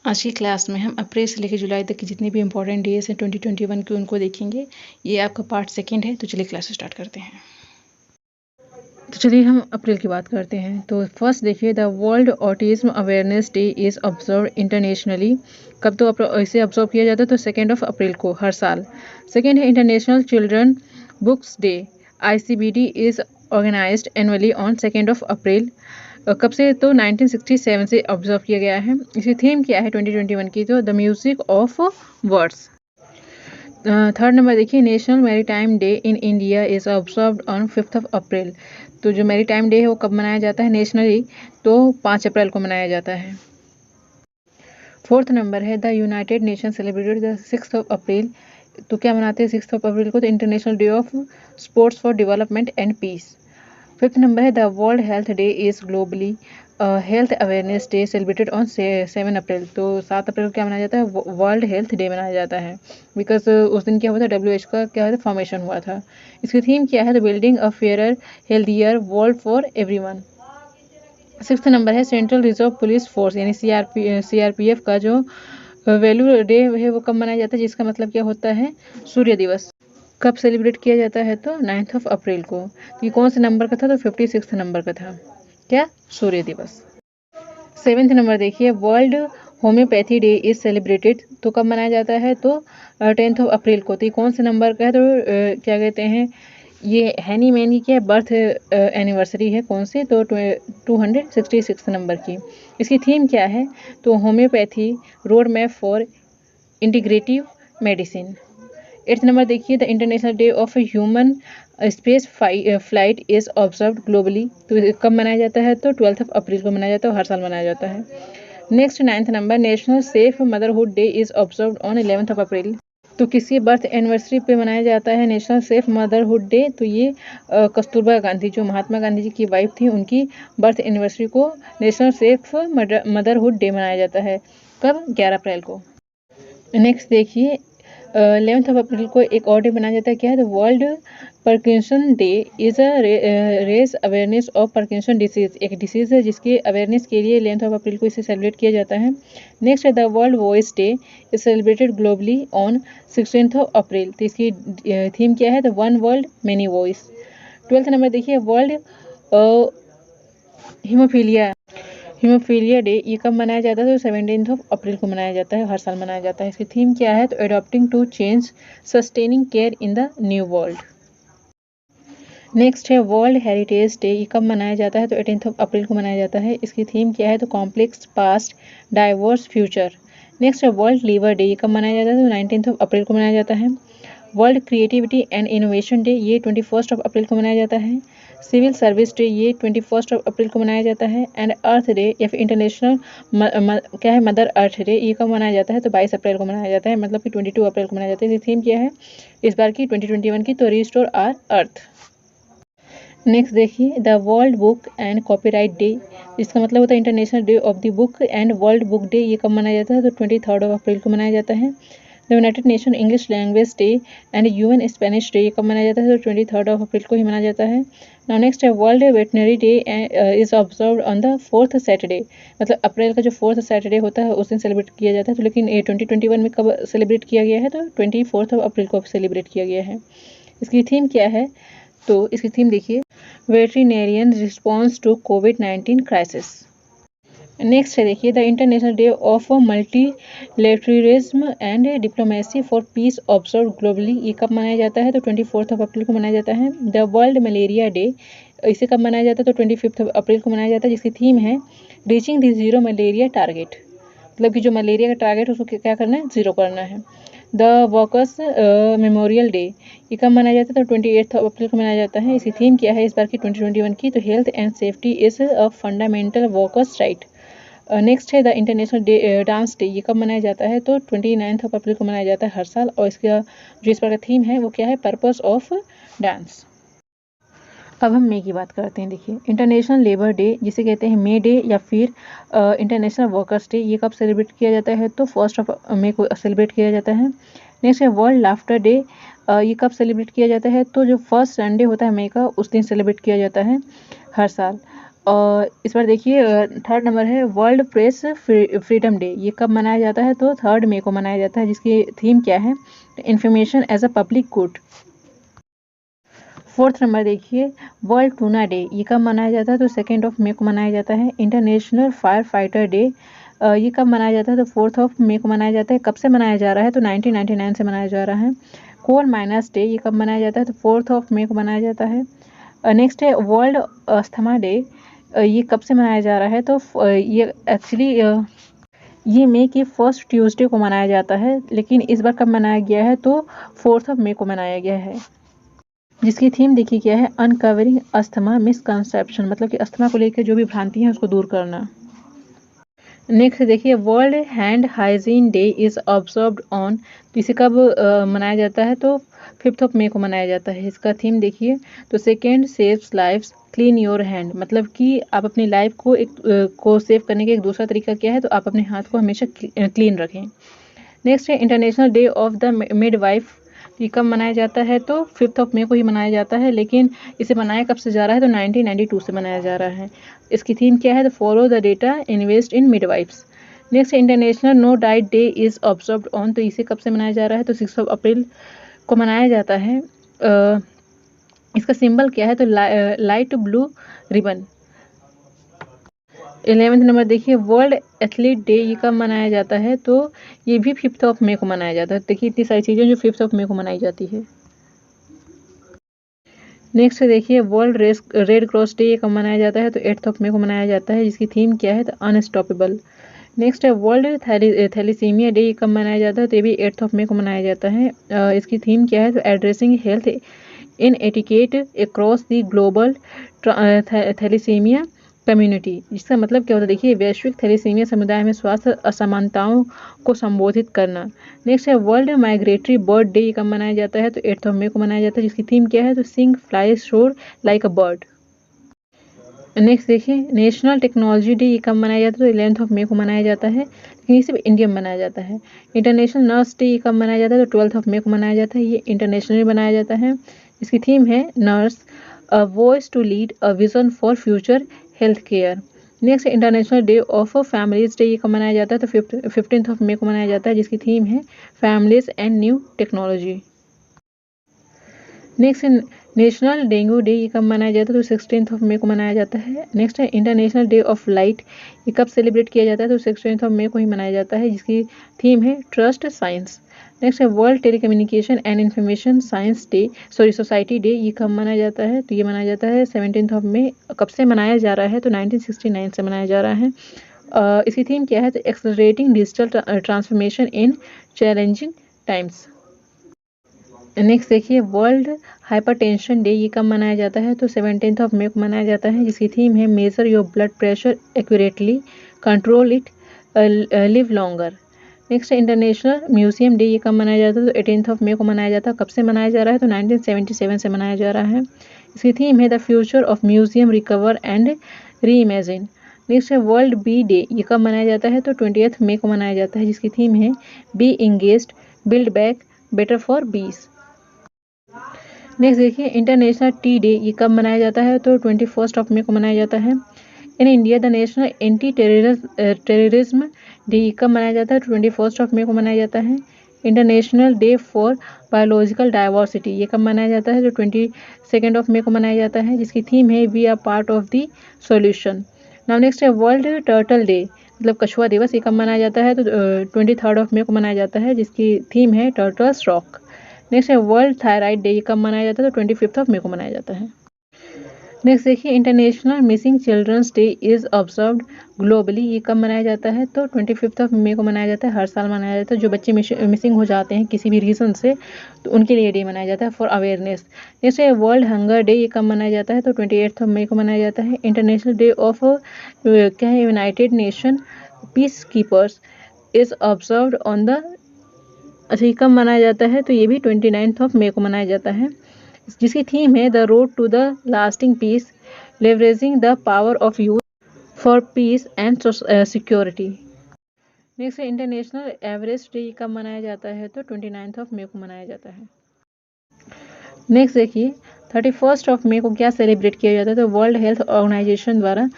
आज की क्लास में हम अप्रैल से लेकर जुलाई तक की जितनी भी इंपॉर्टेंट डेज हैं 2021 के उनको देखेंगे। ये आपका पार्ट सेकंड है, तो चलिए क्लास स्टार्ट करते हैं। तो चलिए हम अप्रैल की बात करते हैं। तो फर्स्ट देखिए, the world autism awareness day is observe internationally. कब तो इसे ऑब्जर्व किया जाता है? तो 2 अप्रैल को हर साल। सेकेंड है international children's books day, ICBD is organised annually on 2 April. कब से? तो 1967 से ऑब्जर्व किया गया है। इसकी थीम क्या है 2021 की? तो the music of words. Third number देखिए, national maritime day in India is observed on 5 April. तो जो मैरीटाइम डे है वो कब मनाया जाता है नेशनली? तो 5 अप्रैल को मनाया जाता है। फोर्थ नंबर है, the United Nation celebrated the 6 April. तो क्या मनाते हैं 6 अप्रैल को? तो international day of sports for development and peace. Fifth number है, the world health day is globally health awareness day celebrated on 7 April. तो 7 अप्रैल को क्या मनाया जाता है? वर्ल्ड हेल्थ डे मनाया जाता है, बिकॉज उस दिन क्या हुआ था? WHO का क्या हुआ था? फॉर्मेशन हुआ था। इसकी थीम क्या है? The building a fairer healthier world for everyone. Sixth number है, सेंट्रल रिजर्व पुलिस फोर्स यानी CRPF का जो वैल्यू डे है वो कब मनाया जाता है? जिसका मतलब क्या होता है? सूर्य दिवस। कब सेलिब्रेट किया जाता है? तो 9 अप्रैल को। तो ये कौन से नंबर का था? तो 56 नंबर का था। क्या? सूर्य दिवस। 7th नंबर देखिए, world homeopathy day is celebrated. तो कब मनाया जाता है? तो 10 अप्रैल को। तो ये कौन से नंबर का है? तो क्या कहते हैं, ये हैनी मैन की क्या बर्थ एनिवर्सरी है। कौन से? तो 266 नंबर की। इसकी थीम क्या है? तो homeopathy road map for integrative medicine. 8th number देखिए, the international day of human space flight is observed globally. तो कब मनाया जाता है? तो 12 अप्रैल को मनाया जाता है, हर साल मनाया जाता है। Next 9th number, national safe motherhood day is observed on 11 अप्रैल। तो किसी बर्थ एनिवर्सरी पे मनाया जाता है नेशनल सेफ मदरहुड डे? तो ये कस्तूरबा गांधी, जो महात्मा गांधी जी की वाइफ थी, उनकी बर्थ एनिवर्सरी को नेशनल सेफ मदरहुड डे मनाया जाता है। कब? 11 अप्रैल को। नेक्स्ट देखिए, 11 अप्रैल को एक और डे मनाया जाता है। क्या है? The world Parkinson day is a raise awareness of Parkinson disease. एक डिसीज़ है जिसकी अवेयरनेस के लिए 11 अप्रैल को इसे सेलिब्रेट किया जाता है। नेक्स्ट है, the world voice day is celebrated globally on 16 अप्रैल। तो इसकी थीम क्या है? The one world many voice. 12th number देखिए, वर्ल्ड हीमोफीलिया डे ये कब मनाया जाता है? तो 17 अप्रैल को मनाया जाता है, हर साल मनाया जाता है। इसकी थीम क्या है? तो adopting to change sustaining care in the new world. Next है वर्ल्ड हेरिटेज डे, ये कब मनाया जाता है? तो 18 अप्रैल को मनाया जाता है। इसकी थीम क्या है? तो complex past diverse future. Next है वर्ल्ड लीवर डे, ये कब मनाया जाता है? तो 19 अप्रैल को मनाया जाता है। World creativity and innovation day ये 21 अप्रैल को मनाया जाता है। सिविल सर्विस डे ये 21 अप्रैल को मनाया जाता है। एंड अर्थ डे या फिर इंटरनेशनल क्या है, मदर अर्थ डे, ये कब मनाया जाता है? तो 22 अप्रैल को मनाया जाता है, मतलब कि 22 अप्रैल को मनाया जाता है। इसकी थीम क्या है इस बार की 2021 की? तो रिस्टोर आवर अर्थ। नेक्स्ट देखिए, the world book and copyright day, इसका मतलब होता है international day of the book and world book day, ये कब मनाया जाता है? तो 23 अप्रैल को मनाया जाता है। The United nation English language day and UN Spanish day, ये कब मनाया जाता है? तो 23 अप्रैल को ही मनाया जाता है। नाउ नेक्स्ट है world veterinary day is observed on the 4th Saturday, मतलब अप्रैल का जो 4th सैटरडे होता है उस दिन सेलिब्रेट किया जाता है। तो लेकिन 2021 में कब सेलिब्रेट किया गया है? तो 24 अप्रैल को सेलिब्रेट किया गया है। इसकी थीम क्या है? तो इसकी थीम देखिए, वेटरिनेरियन रिस्पॉन्स टू कोविड-19 क्राइसिस। नेक्स्ट है देखिए, the international day of multilateralism and diplomacy for peace observe globally, ये कब मनाया जाता है? तो 24 अप्रैल को मनाया जाता है। द वर्ल्ड मलेरिया डे, इसे कब मनाया जाता है? तो 25 अप्रैल को मनाया जाता है, जिसकी थीम है reaching the zero malaria target, मतलब कि जो मलेरिया का टारगेट है उसको क्या करना है? जीरो करना है। द वर्कर्स मेमोरियल डे, ये कब मनाया जाता है? तो 28 अप्रैल को मनाया जाता है। इसकी थीम क्या है इस बार की 2021 की? तो health and safety is a fundamental workers right. Next है the international day dance day, ये कब मनाया जाता है? तो 29 अप्रैल को मनाया जाता है हर साल, और इसका जो इस बार का थीम है वो क्या है? Purpose of dance. अब हम मे की बात करते हैं। देखिए, इंटरनेशनल लेबर डे जिसे कहते हैं मे डे या फिर इंटरनेशनल वर्कर्स डे, ये कब सेलिब्रेट किया जाता है? तो 1 मई को सेलिब्रेट किया जाता है। नेक्स्ट है वर्ल्ड लाफ्टर डे, ये कब सेलिब्रेट किया जाता है? तो जो फर्स्ट संडे होता है मई का, उस दिन सेलिब्रेट किया जाता है हर साल। और इस बार देखिए थर्ड नंबर है वर्ल्ड प्रेस फ्रीडम डे। ये कब मनाया जाता है? तो 3 मई को मनाया जाता है, जिसकी थीम क्या है? Information as a public good. Fourth number देखिए वर्ल्ड टूना डे। ये कब मनाया जाता है? तो 2 मई को मनाया जाता है। इंटरनेशनल फायर फाइटर डे, ये कब मनाया जाता है? तो 4 मई को मनाया जाता है। कब से मनाया जा रहा है? तो 1999 से मनाया जा रहा है। कोल माइनर्स डे, ये कब मनाया जाता है? तो 4 मई को मनाया जाता है। नेक्स्ट है वर्ल्ड अस्थमा डे। ये कब से मनाया जा रहा है? तो ये एक्चुअली ये मई के फर्स्ट ट्यूसडे को मनाया जाता है, लेकिन इस बार कब मनाया गया है? तो 4 मई को मनाया गया है, जिसकी थीम देखी गया है अनकवरिंग अस्थमा मिसकंसेप्शन, मतलब कि अस्थमा को लेकर जो भी भ्रांति है उसको दूर करना। नेक्स्ट देखिए world hand hygiene day is observed on. तो इसे कब मनाया जाता है? तो 5 मई को मनाया जाता है। इसका थीम देखिए तो second saves lives clean your hand, मतलब कि आप अपनी लाइफ को सेव करने का एक दूसरा तरीका क्या है? तो आप अपने हाथ को हमेशा क्लीन रखें। नेक्स्ट है international day of the midwife. ये कब मनाया जाता है? तो 5 मई को ही मनाया जाता है, लेकिन इसे मनाया कब से जा रहा है? तो 1992 से मनाया जा रहा है। इसकी थीम क्या है? तो follow the data invest in midwives. Next international no diet day is observed on. तो इसे कब से मनाया जा रहा है? तो 6 अप्रैल को मनाया जाता है। इसका सिंबल क्या है? तो light blue ribbon. 11th number देखिए वर्ल्ड एथलीट डे। ये कब मनाया जाता है? तो ये भी 5 मई को मनाया जाता है। देखिए इतनी सारी चीज़ें जो 5 मई को मनाई जाती है। नेक्स्ट देखिए वर्ल्ड रेड क्रॉस डे। ये कब मनाया जाता है? तो 8 मई को मनाया जाता है, जिसकी थीम क्या है? तो अनस्टॉपेबल। नेक्स्ट है वर्ल्ड थैलीसीमिया डे। ये कब मनाया जाता है? तो ये भी 8 मई को मनाया जाता है। इसकी थीम क्या है? तो addressing health inequity across the global thalassaemia community. जिसका मतलब क्या होता है? देखिए वैश्विक थैलीसीमिया समुदाय में स्वास्थ्य असमानताओं को संबोधित करना। नेक्स्ट है वर्ल्ड माइग्रेटरी बर्ड डे। कब मनाया जाता है? तो 8 मई को मनाया जाता है, जिसकी थीम क्या है? तो सिंग फ्लाई शोर लाइक अ बर्ड। नेक्स्ट देखिए नेशनल टेक्नोलॉजी डे। ये कब मनाया जाता है? तो 11 मई को मनाया जाता है, लेकिन ये सिर्फ इंडिया में मनाया जाता है। इंटरनेशनल नर्स डे ये कब मनाया जाता है? तो 12 मई को मनाया जाता है। ये इंटरनेशनली बनाया जाता है। इसकी थीम है nurse a voice to lead a vision for future health care. Next international day of families day. ये कब मनाया जाता है? तो 15 मई को मनाया जाता है, जिसकी थीम है families and new technology. Next national dengue day. ये कब मनाया जाता है? तो 16 मई को मनाया जाता है। नेक्स्ट है इंटरनेशनल डे ऑफ लाइट। ये कब सेलिब्रेट किया जाता है? तो 16 मई को ही मनाया जाता है, जिसकी थीम है ट्रस्ट साइंस। नेक्स्ट है world telecommunication and information science day society day. ये कब मनाया जाता है? तो ये मनाया जाता है 17 मई। कब से मनाया जा रहा है? तो 1969 से मनाया जा रहा है। इसकी थीम क्या है? तो accelerating digital transformation in challenging times. Next देखिए वर्ल्ड हाइपरटेंशन डे। ये कब मनाया जाता है? तो 17 मई को मनाया जाता है, जिसकी थीम है major your blood pressure accurately, control it, live longer. Next international museum day. ये कब मनाया जाता है? तो 18 मई को मनाया जाता है। कब से मनाया जा रहा है? तो 1977 से मनाया जा रहा है। इसकी थीम है the future of museum recover and re imagine. Next है वर्ल्ड बी डे। ये कब मनाया जाता है? तो 20 मई को मनाया जाता है, जिसकी थीम है be engaged, build back better for bees. Next देखिए इंटरनेशनल टी डे। ये कब मनाया जाता है? तो 21 मई को मनाया जाता है। In India the national anti terrorism day. ये कब मनाया जाता है? तो 21 मई को मनाया जाता है। International day for biological diversity. ये कब मनाया जाता है? तो 22 मई को मनाया जाता है, जिसकी थीम है we are part of the solution. Now next है वर्ल्ड टर्टल डे, मतलब कछुआ दिवस। ये कब मनाया जाता है? तो 23 मई को मनाया जाता है, जिसकी थीम है टर्टल्स रॉक। नेक्स्ट है वर्ल्ड थायराइड डे। ये कब मनाया जाता है? तो 25 मई को मनाया जाता है। नेक्स्ट देखिए international missing children's day is observed globally. ये कब मनाया जाता है? तो 25 मई को मनाया जाता है। हर साल मनाया जाता है। जो बच्चे मिसिंग हो जाते हैं किसी भी रीज़न से, तो उनके लिए डे मनाया जाता है फॉर अवेयरनेस। नेक्स्ट है वर्ल्ड हंगर डे। ये कब मनाया जाता है? तो 28 मई को मनाया जाता है। इंटरनेशनल डे ऑफ क्या है United nation peace keepers is observed on the. अच्छा ये कब मनाया जाता है? तो ये भी 29 मई को मनाया जाता है, जिसकी थीम है the road to the lasting peace, leveraging the power of youth for peace and security. Next international Everest day कब मनाया जाता है? तो 29 मई को मनाया जाता है। नेक्स्ट देखिए 31 मई को क्या सेलिब्रेट किया जाता है? तो वर्ल्ड हेल्थ ऑर्गेनाइजेशन द्वारा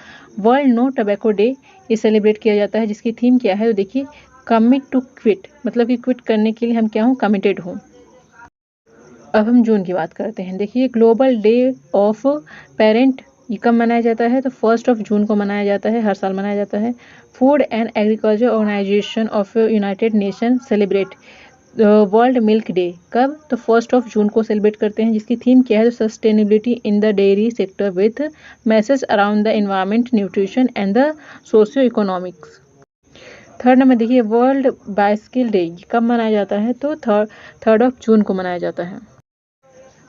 वर्ल्ड नो टबैको डे ये सेलिब्रेट किया जाता है, जिसकी थीम क्या है? तो देखिए, कमिट टू क्विट, मतलब कि क्विट करने के लिए हम क्या हूँ? कमिटेड हूँ। अब हम जून की बात करते हैं। देखिए, ग्लोबल डे ऑफ पेरेंट ये कब मनाया जाता है? तो 1 जून को मनाया जाता है, हर साल मनाया जाता है। Food and Agriculture Organisation of United Nation celebrate world milk day कब? तो 1 जून को सेलिब्रेट करते हैं, जिसकी थीम क्या है? तो sustainability in the dairy sector with message around the environment, nutrition and the socio economics. 3 number देखिए, वर्ल्ड बाइसिकल डे कब मनाया जाता है? तो 3 जून को मनाया जाता है।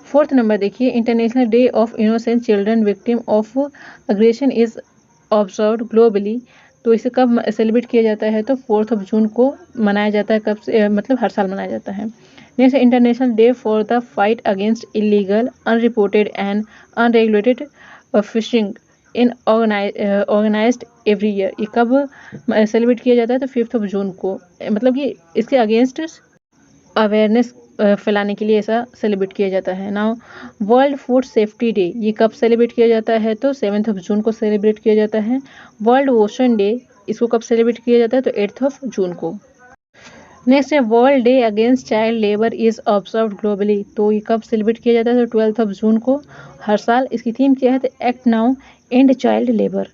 4 नंबर देखिए, international day of innocent children victim of aggression is observed globally. तो इसे कब सेलिब्रेट किया जाता है? तो 4 जून को मनाया जाता है। कब से? मतलब हर साल मनाया जाता है। Next, international day for the fight against illegal, unreported and unregulated fishing in organised every year. ये कब सेलिब्रेट किया जाता है? तो 5 जून को, मतलब कि इसके अगेंस्ट अवेयरनेस फैलाने के लिए ऐसा सेलिब्रेट किया जाता है। Now, world food safety day ये कब सेलिब्रेट किया जाता है? तो 7 जून को सेलिब्रेट किया जाता है। वर्ल्ड ओशन डे इसको कब सेलिब्रेट किया जाता है? तो 8 जून को। नेक्स्ट है, world day against child labour is observed globally. तो ये कब सेलिब्रेट किया जाता है? तो 12 जून को, हर साल। इसकी थीम क्या है? तो act now and child labour.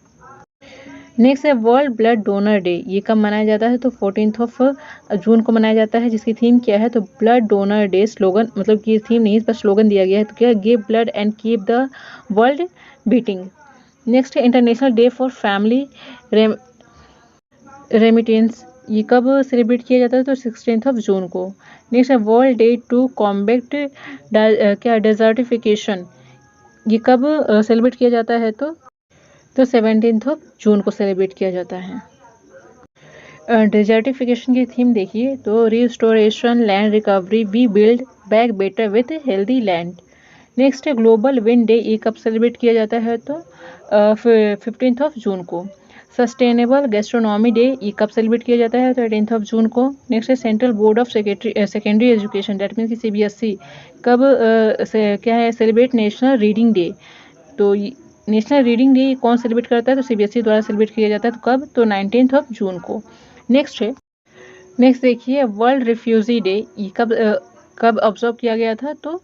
Next है, वर्ल्ड ब्लड डोनर डे ये कब मनाया जाता है? तो 14 जून को मनाया जाता है, जिसकी थीम क्या है? तो ब्लड डोनर डे स्लोगन, मतलब कि थीम नहीं, पर स्लोगन दिया गया है। तो क्या? Give blood and keep the world beating. Next है, international day for family remittance ये कब सेलिब्रेट किया जाता है? तो 16 जून को। नेक्स्ट है, वर्ल्ड डे टू कॉम्बैट क्या डेजर्टिफिकेशन ये कब सेलिब्रेट किया जाता है? तो 17 जून को सेलिब्रेट किया जाता है। डेजर्टिफिकेशन की थीम देखिए, तो restoration, land recovery, we build back better with healthy land. Next है, ग्लोबल विंड डे ये कब सेलिब्रेट किया जाता है? तो 15 जून को। सस्टेनेबल गैस्ट्रोनॉमी डे ये कब सेलिब्रेट किया जाता है? तो 18 जून को। नेक्स्ट है, central board of secondary education that means CBSE कब क्या है सेलिब्रेट नेशनल रीडिंग डे। तो नेशनल रीडिंग डे कौन सेलिब्रेट करता है? तो CBSE द्वारा सेलिब्रेट किया जाता है। तो कब? तो 19 जून को। नेक्स्ट है, नेक्स्ट देखिए, वर्ल्ड रिफ्यूजी डे ये कब ऑब्जर्व किया गया था? तो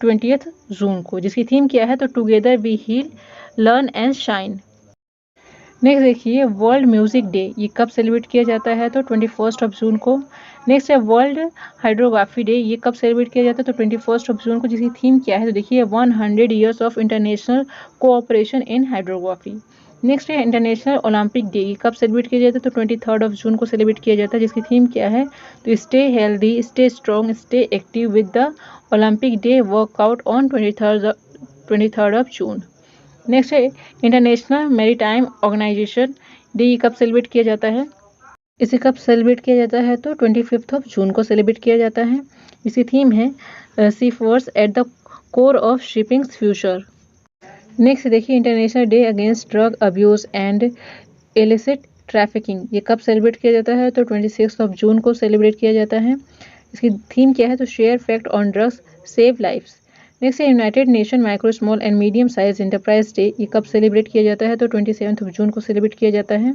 20 जून को, जिसकी थीम क्या है? तो together we heal, learn and shine. Next देखिए, वर्ल्ड म्यूजिक डे ये कब सेलिब्रेट किया जाता है? तो 21 जून को। नेक्स्ट है, वर्ल्ड हाइड्रोग्राफी डे ये कब सेलिब्रेट किया जाता है? तो 21 जून को, जिसकी थीम क्या है? तो देखिए, 100 years of international cooperation in hydrography. Next है, इंटरनेशनल ओलंपिक डे ये कब सेलिब्रेट किया जाता है? तो 23 जून को सेलिब्रेट किया जाता है, जिसकी थीम क्या है? तो stay healthy, stay strong, stay active with the Olympic day workout on 23 June. Next है, इंटरनेशनल मैरीटाइम ऑर्गेनाइजेशन डे ये कब सेलिब्रेट किया जाता है? इसे कब सेलिब्रेट किया जाता है? तो 25 जून को सेलिब्रेट किया जाता है। इसकी थीम है seafarers at the core of shipping's future. Next देखिए, international day against drug abuse and illicit trafficking ये कब सेलिब्रेट किया जाता है? तो 26 जून को सेलिब्रेट किया जाता है। इसकी थीम क्या है? तो share fact on drugs save lives. Next है, United Nation micro small and medium size enterprise day ये कब सेलिब्रेट किया जाता है? तो 27 जून को सेलिब्रेट किया जाता है।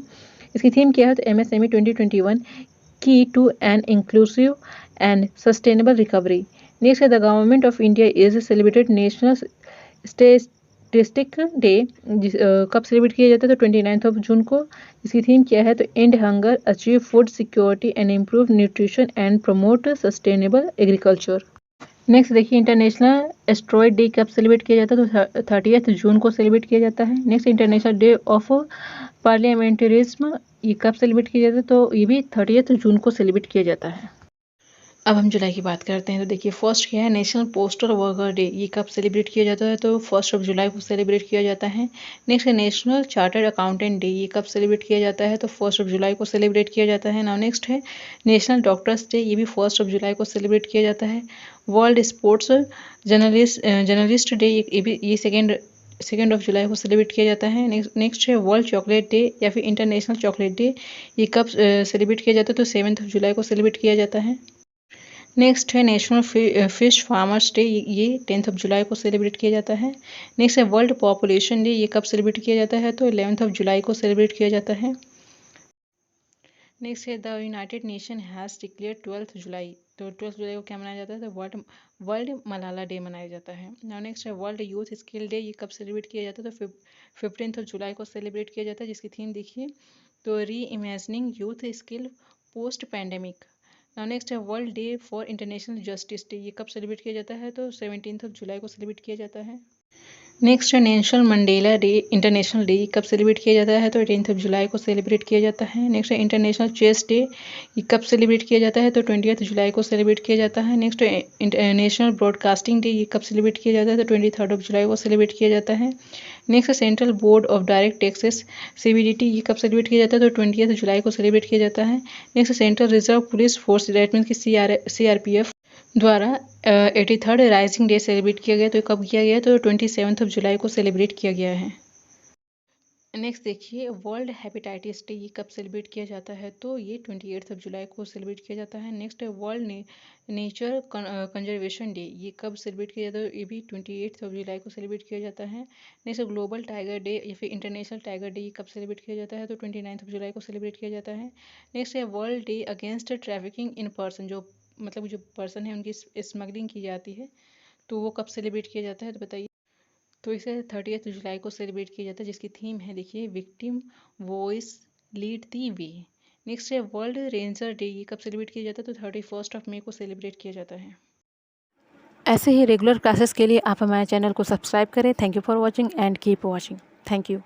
इसकी थीम क्या है? तो MSME 2021 की to an inclusive and sustainable recovery. Next है, the government of India is celebrated national statistic day कब सेलिब्रेट किया जाता है? तो 29 जून को। इसकी थीम क्या है? तो and hunger, achieve food security and improve nutrition and promote sustainable agriculture. Next देखिए, इंटरनेशनल एस्ट्रॉयड डे कब सेलिब्रेट किया जाता है? तो 30 जून को सेलिब्रेट किया जाता है। नेक्स्ट, इंटरनेशनल डे ऑफ पार्लियामेंटरिज्म ये कब सेलिब्रेट किया जाता है? तो ये भी 30 जून को सेलिब्रेट किया जाता है। अब हम जुलाई की बात करते हैं। तो देखिए, फर्स्ट क्या है, नेशनल पोस्टल वर्कर डे ये कब सेलिब्रेट किया जाता है? तो 1 जुलाई को सेलिब्रेट किया जाता है। नेक्स्ट है, नेशनल चार्टर्ड अकाउंटेंट डे ये कब सेलिब्रेट किया जाता है? तो 1 जुलाई को सेलिब्रेट किया जाता है। नाउ नेक्स्ट है, नेशनल डॉक्टर्स डे ये भी 1 जुलाई को सेलिब्रेट किया जाता है। वर्ल्ड स्पोर्ट्स जर्नलिस्ट डे ये भी ये सेकेंड ऑफ जुलाई को सेलिब्रेट किया जाता है। नेक्स्ट है, वर्ल्ड चॉकलेट डे या फिर इंटरनेशनल चॉकलेट डे ये कब सेलिब्रेट किया जाता है? तो 7 जुलाई को सेलिब्रेट किया जाता है। नेक्स्ट है नेशनल फिश फार्मर्स डे, ये 10 जुलाई को सेलिब्रेट किया जाता है। नेक्स्ट है वर्ल्ड पॉपुलेशन डे, ये कब सेलिब्रेट किया जाता है? तो 11 जुलाई को सेलिब्रेट किया जाता है। नेक्स्ट है the United nation has declare 12 जुलाई, तो 12 जुलाई को क्या मनाया जाता है? तो वर्ल्ड मलाला डे मनाया जाता है। नाउ नेक्स्ट है वर्ल्ड यूथ स्किल डे, ये कब सेलिब्रेट किया जाता है? तो 15 जुलाई को सेलिब्रेट किया जाता है, जिसकी थीम देखिए तो reimagining youth skill post pandemic. Now next है world day for international justice day, ये कब सेलिब्रेट किया जाता है? तो 17 जुलाई को सेलिब्रेट किया जाता है। नेक्स्ट है national Mandela day, international day, कब सेलिब्रेट किया जाता है? तो 18 जुलाई को सेलिब्रेट किया जाता है। नेक्स्ट है इंटरनेशनल चेस डे, ये कब सेलिब्रेट किया जाता है? तो 20 जुलाई को सेलिब्रेट किया जाता है। नेक्स्ट है नेशनल ब्रॉडकास्टिंग डे, ये कब सेलिब्रेट किया जाता है? तो 23 जुलाई को सेलिब्रेट किया जाता है। नेक्स्ट है central board of direct taxes CBDT, ये कब सेलिब्रेट किया जाता है? तो 20 जुलाई को सेलिब्रेट किया जाता है। Next central reserve police force, that means की CRPF द्वारा 83rd राइजिंग डे सेलिब्रेट किया गया। तो कब किया गया? तो 27 जुलाई को सेलिब्रेट किया गया है। नेक्स्ट देखिए वर्ल्ड हेपेटाइटिस डे, ये कब सेलिब्रेट किया जाता है? तो ये 28 जुलाई को सेलिब्रेट किया जाता है। नेक्स्ट है वर्ल्ड नेचर कंजर्वेशन डे, ये कब सेलिब्रेट किया जाता है? ये भी 28 जुलाई को सेलिब्रेट किया जाता है। नेक्स्ट ग्लोबल टाइगर डे या फिर इंटरनेशनल टाइगर डे, ये कब सेलिब्रेट किया जाता है? तो 29 जुलाई को सेलिब्रेट किया जाता है। नेक्स्ट है world day against trafficking in person, जो मतलब जो पर्सन है उनकी स्मगलिंग की जाती है, तो वो कब सेलिब्रेट किया जाता है? तो बताइए। तो इसे 30 जुलाई को सेलिब्रेट किया जाता है, जिसकी थीम है देखिए विक्टिम वॉइस लीड दी वे। नेक्स्ट है वर्ल्ड रेंजर डे, ये कब सेलिब्रेट किया जाता है? तो 31 मई को सेलिब्रेट किया जाता है। ऐसे ही रेगुलर क्लासेस के लिए आप हमारे चैनल को सब्सक्राइब करें। Thank you for watching and keep watching. Thank you.